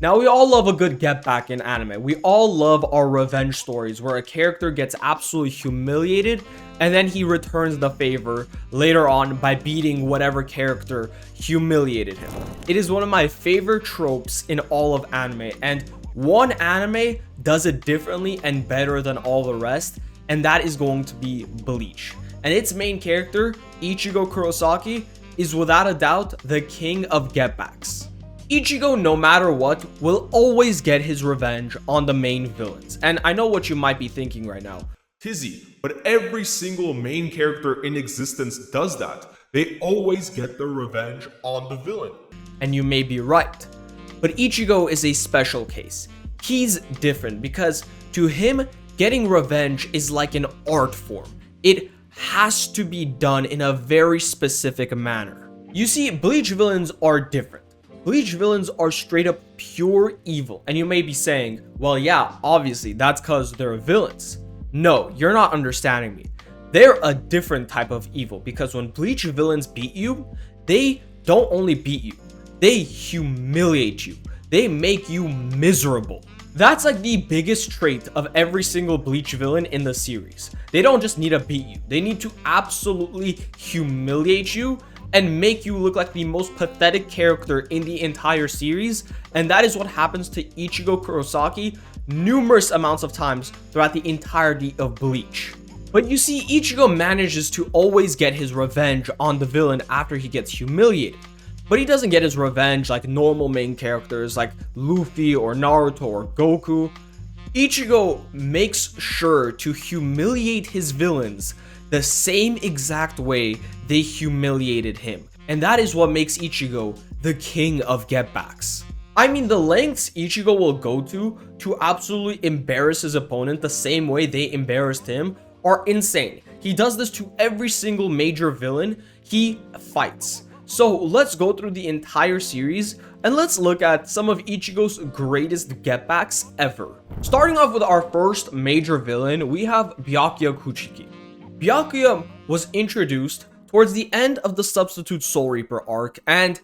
Now, we all love a good get back in anime. We all love our revenge stories where a character gets absolutely humiliated and then he returns the favor later on by beating whatever character humiliated him. It is one of my favorite tropes in all of anime, and one anime does it differently and better than all the rest, and that is going to be Bleach. And its main character, Ichigo Kurosaki, is without a doubt the king of getbacks. Ichigo, no matter what, will always get his revenge on the main villains. And I know what you might be thinking right now. Tizzy, but every single main character in existence does that. They always get their revenge on the villain. And you may be right. But Ichigo is a special case. He's different because to him, getting revenge is like an art form. It has to be done in a very specific manner. You see, Bleach villains are different. Bleach villains are straight up pure evil. And you may be saying, well, yeah, obviously, that's because they're villains. No, you're not understanding me. They're a different type of evil because when Bleach villains beat you, they don't only beat you, they humiliate you. They make you miserable. That's like the biggest trait of every single Bleach villain in the series. They don't just need to beat you. They need to absolutely humiliate you and make you look like the most pathetic character in the entire series. And that is what happens to Ichigo Kurosaki numerous amounts of times throughout the entirety of Bleach. But you see, Ichigo manages to always get his revenge on the villain after he gets humiliated. But he doesn't get his revenge like normal main characters like Luffy or Naruto or Goku. Ichigo makes sure to humiliate his villains the same exact way they humiliated him. And that is what makes Ichigo the king of getbacks. I mean, the lengths Ichigo will go to absolutely embarrass his opponent the same way they embarrassed him are insane. He does this to every single major villain he fights. So let's go through the entire series and let's look at some of Ichigo's greatest getbacks ever. Starting off with our first major villain, we have Byakuya Kuchiki. Byakuya was introduced towards the end of the Substitute Soul Reaper arc, and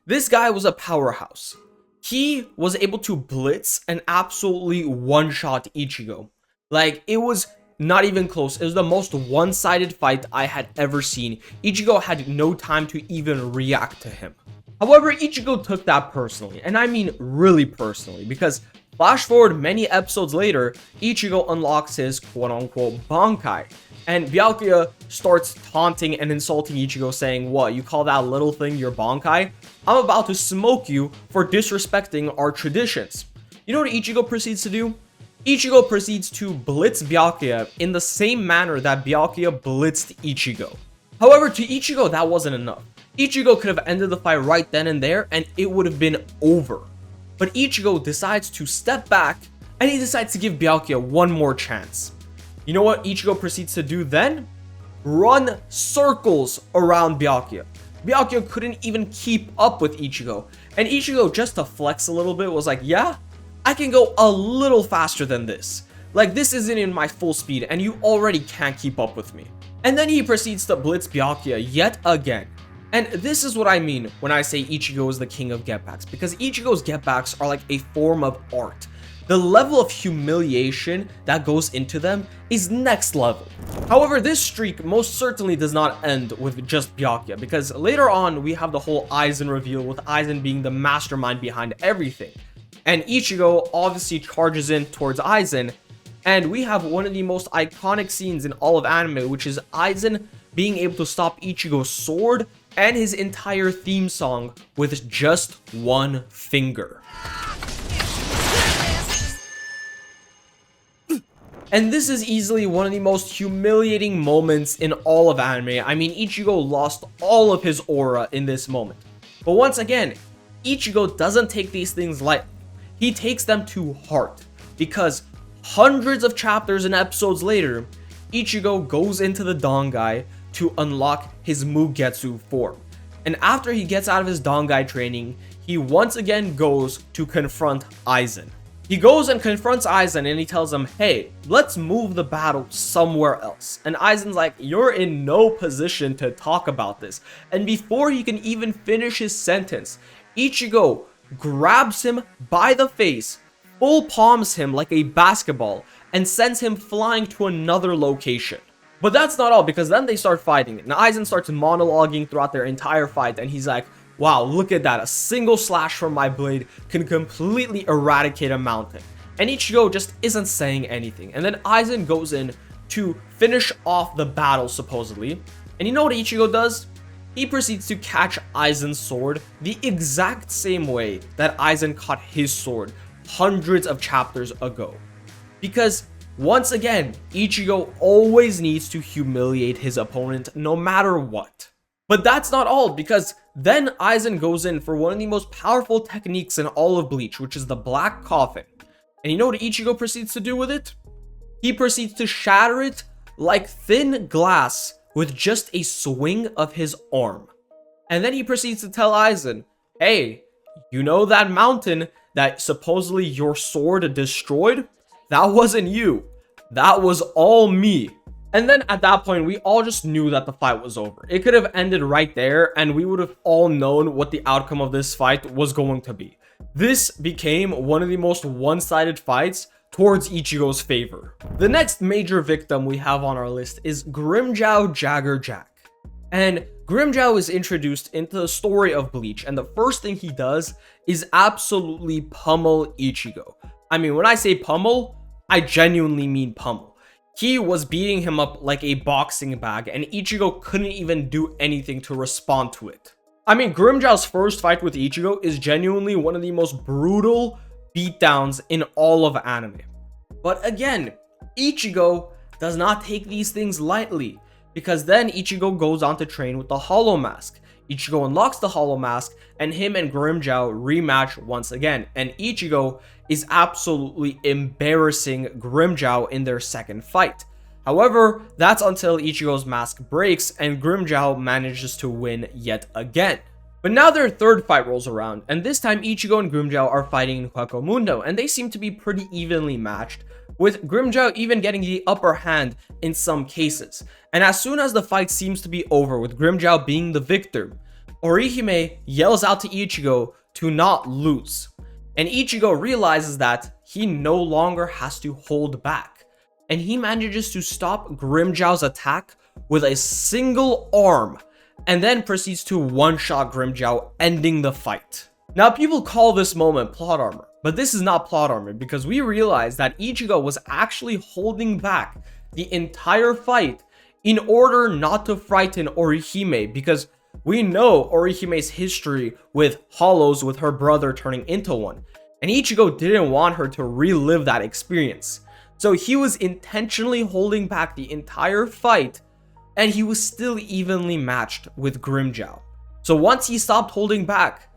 this guy was a powerhouse. He was able to blitz and absolutely one-shot Ichigo. Like, it was not even close. It was the most one-sided fight I had ever seen. Ichigo had no time to even react to him. However, Ichigo took that personally, and I mean really personally, because flash forward many episodes later, Ichigo unlocks his quote-unquote Bankai, and Byakuya starts taunting and insulting Ichigo, saying, what, you call that little thing your Bankai? I'm about to smoke you for disrespecting our traditions. You know what Ichigo proceeds to do? Ichigo proceeds to blitz Byakuya in the same manner that Byakuya blitzed Ichigo. However, to Ichigo, that wasn't enough. Ichigo could have ended the fight right then and there, and it would have been over. But Ichigo decides to step back, and he decides to give Byakuya one more chance. You know what Ichigo proceeds to do then? Run circles around Byakuya. Byakuya couldn't even keep up with Ichigo. And Ichigo, just to flex a little bit, was like, yeah, I can go a little faster than this. Like, this isn't in my full speed, and you already can't keep up with me. And then he proceeds to blitz Byakuya yet again. And this is what I mean when I say Ichigo is the king of getbacks, because Ichigo's getbacks are like a form of art. The level of humiliation that goes into them is next level. However, this streak most certainly does not end with just Byakuya, because later on we have the whole Aizen reveal, with Aizen being the mastermind behind everything. And Ichigo obviously charges in towards Aizen, and we have one of the most iconic scenes in all of anime, which is Aizen being able to stop Ichigo's sword and his entire theme song with just one finger. And this is easily one of the most humiliating moments in all of anime. I mean, Ichigo lost all of his aura in this moment. But once again, Ichigo doesn't take these things lightly. He takes them to heart, because hundreds of chapters and episodes later, Ichigo goes into the Dangai to unlock his Mugetsu form. And after he gets out of his Dangai training, he once again goes to confront Aizen. He goes and confronts Aizen and he tells him, hey, let's move the battle somewhere else. And Aizen's like, you're in no position to talk about this. And before he can even finish his sentence, Ichigo grabs him by the face, full palms him like a basketball, and sends him flying to another location. But that's not all, because then they start fighting. And Aizen starts monologuing throughout their entire fight, and he's like, wow, look at that. A single slash from my blade can completely eradicate a mountain. And Ichigo just isn't saying anything. And then Aizen goes in to finish off the battle, supposedly. And you know what Ichigo does? He proceeds to catch Aizen's sword the exact same way that Aizen caught his sword hundreds of chapters ago. Because once again, Ichigo always needs to humiliate his opponent no matter what. But that's not all, because then Aizen goes in for one of the most powerful techniques in all of Bleach, which is the Black Coffin. And you know what Ichigo proceeds to do with it? He proceeds to shatter it like thin glass with just a swing of his arm. And then he proceeds to tell Aizen, hey, you know that mountain that supposedly your sword destroyed? That wasn't you. That was all me. And then at that point, we all just knew that the fight was over. It could have ended right there, and we would have all known what the outcome of this fight was going to be. This became one of the most one-sided fights towards Ichigo's favor. The next major victim we have on our list is Grimmjow Jagger Jack. And Grimmjow is introduced into the story of Bleach, and the first thing he does is absolutely pummel Ichigo. I mean, when I say pummel, I genuinely mean pummel. He was beating him up like a boxing bag, and Ichigo couldn't even do anything to respond to it. I mean, Grimmjow's first fight with Ichigo is genuinely one of the most brutal beatdowns in all of anime. But again, Ichigo does not take these things lightly, because then Ichigo goes on to train with the Hollow Mask. Ichigo unlocks the Hollow Mask, and him and Grimmjow rematch once again, and Ichigo is absolutely embarrassing Grimmjow in their second fight. However, that's until Ichigo's mask breaks and Grimmjow manages to win yet again. But now their third fight rolls around, and this time Ichigo and Grimmjow are fighting in Hueco Mundo, and they seem to be pretty evenly matched, with Grimmjow even getting the upper hand in some cases. And as soon as the fight seems to be over, with Grimmjow being the victor, Orihime yells out to Ichigo to not lose. And Ichigo realizes that he no longer has to hold back. And he manages to stop Grimmjow's attack with a single arm, and then proceeds to one-shot Grimmjow, ending the fight. Now, people call this moment plot armor, but this is not plot armor, because we realize that Ichigo was actually holding back the entire fight in order not to frighten Orihime, because we know Orihime's history with hollows, with her brother turning into one, and Ichigo didn't want her to relive that experience. So he was intentionally holding back the entire fight, and he was still evenly matched with Grimmjow. So once he stopped holding back,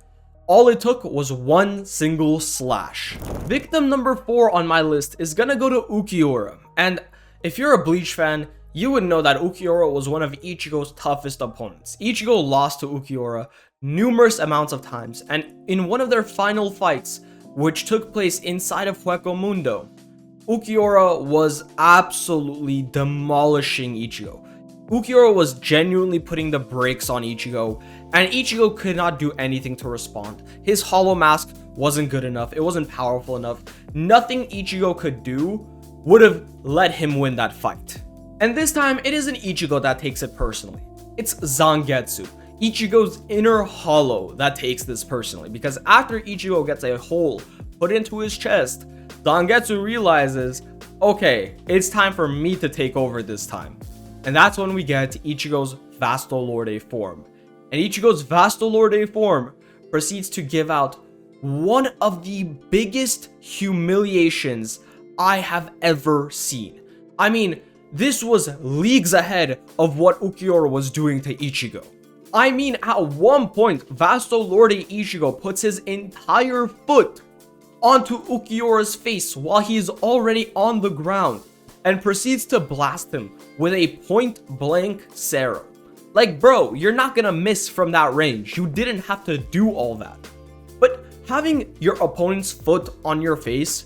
all it took was one single slash. Victim number 4 on my list is gonna go to Ukiura. And if you're a Bleach fan, you would know that Ukiura was one of Ichigo's toughest opponents. Ichigo lost to Ukiura numerous amounts of times, and in one of their final fights, which took place inside of Hueco Mundo, Ukiura was absolutely demolishing Ichigo. Ukiura was genuinely putting the brakes on Ichigo, and Ichigo could not do anything to respond. His Hollow Mask wasn't good enough, it wasn't powerful enough. Nothing Ichigo could do would have let him win that fight. And this time, it isn't Ichigo that takes it personally. It's Zangetsu, Ichigo's inner hollow, that takes this personally. Because after Ichigo gets a hole put into his chest, Zangetsu realizes, okay, it's time for me to take over this time. And that's when we get Ichigo's Vastolorde form. And Ichigo's Vastolorde form proceeds to give out one of the biggest humiliations I have ever seen. I mean, this was leagues ahead of what Ukiura was doing to Ichigo. I mean, at one point, Vastolorde Ichigo puts his entire foot onto Ukiura's face while he is already on the ground, and proceeds to blast him with a point-blank serum. Like, bro, you're not gonna miss from that range. You didn't have to do all that. But having your opponent's foot on your face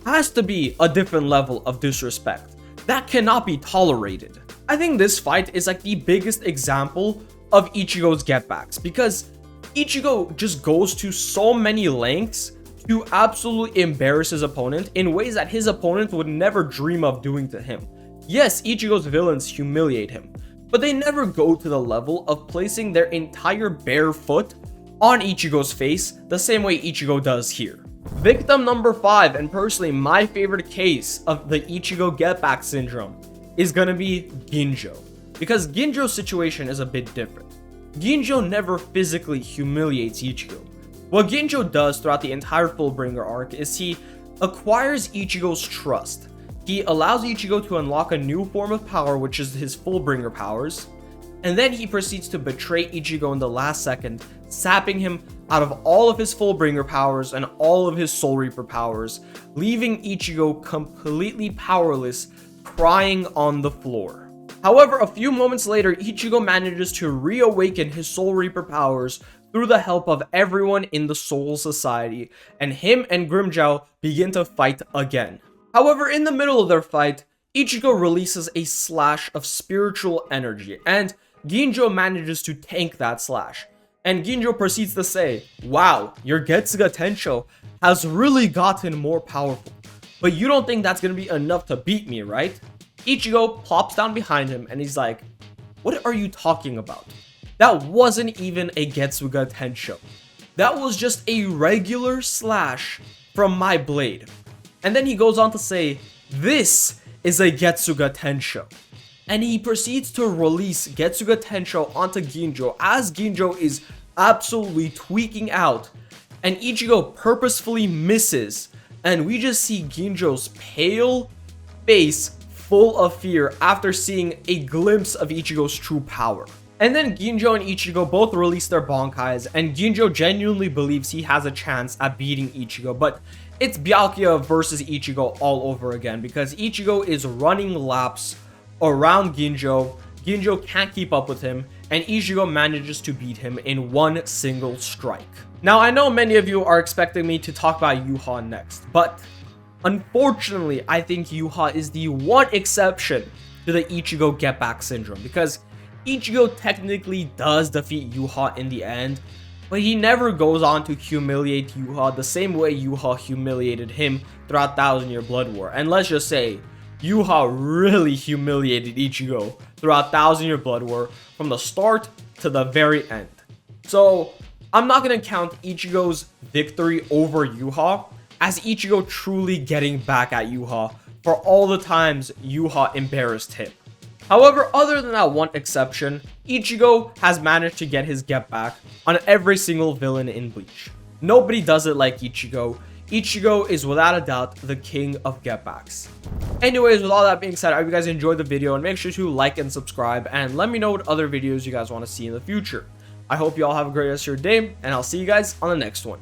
has to be a different level of disrespect. That cannot be tolerated. I think this fight is like the biggest example of Ichigo's getbacks, because Ichigo just goes to so many lengths to absolutely embarrass his opponent in ways that his opponent would never dream of doing to him. Yes, Ichigo's villains humiliate him, but they never go to the level of placing their entire bare foot on Ichigo's face the same way Ichigo does here. Victim number 5, and personally my favorite case of the Ichigo get back syndrome, is gonna be Ginjo. Because Ginjo's situation is a bit different. Ginjo never physically humiliates Ichigo. What Ginjo does throughout the entire Fullbringer arc is he acquires Ichigo's trust. He allows Ichigo to unlock a new form of power, which is his Fullbringer powers, and then he proceeds to betray Ichigo in the last second, sapping him out of all of his Fullbringer powers and all of his Soul Reaper powers, leaving Ichigo completely powerless, crying on the floor. However, a few moments later, Ichigo manages to reawaken his Soul Reaper powers through the help of everyone in the Soul Society, and him and Grimmjow begin to fight again. However, in the middle of their fight, Ichigo releases a slash of spiritual energy, and Ginjo manages to tank that slash. And Ginjo proceeds to say, "Wow, your Getsuga Tensho has really gotten more powerful, but you don't think that's gonna be enough to beat me, right?" Ichigo plops down behind him and he's like, "What are you talking about? That wasn't even a Getsuga Tensho. That was just a regular slash from my blade." And then he goes on to say, "This is a Getsuga Tensho." And he proceeds to release Getsuga Tensho onto Ginjo as Ginjo is absolutely tweaking out. And Ichigo purposefully misses. And we just see Ginjo's pale face full of fear after seeing a glimpse of Ichigo's true power. And then Ginjo and Ichigo both release their Bankais, and Ginjo genuinely believes he has a chance at beating Ichigo, but it's Byakuya versus Ichigo all over again because Ichigo is running laps around Ginjo. Ginjo can't keep up with him, and Ichigo manages to beat him in one single strike. Now, I know many of you are expecting me to talk about Yuha next, but unfortunately, I think Yuha is the one exception to the Ichigo get back syndrome because Ichigo technically does defeat Yuha in the end, but he never goes on to humiliate Yuha the same way Yuha humiliated him throughout Thousand Year Blood War. And let's just say, Yuha really humiliated Ichigo throughout Thousand Year Blood War from the start to the very end. So, I'm not going to count Ichigo's victory over Yuha as Ichigo truly getting back at Yuha for all the times Yuha embarrassed him. However, other than that one exception, Ichigo has managed to get his get back on every single villain in Bleach. Nobody does it like Ichigo. Ichigo is without a doubt the king of get backs. Anyways, with all that being said, I hope you guys enjoyed the video and make sure to like and subscribe and let me know what other videos you guys want to see in the future. I hope you all have a great rest of your day and I'll see you guys on the next one.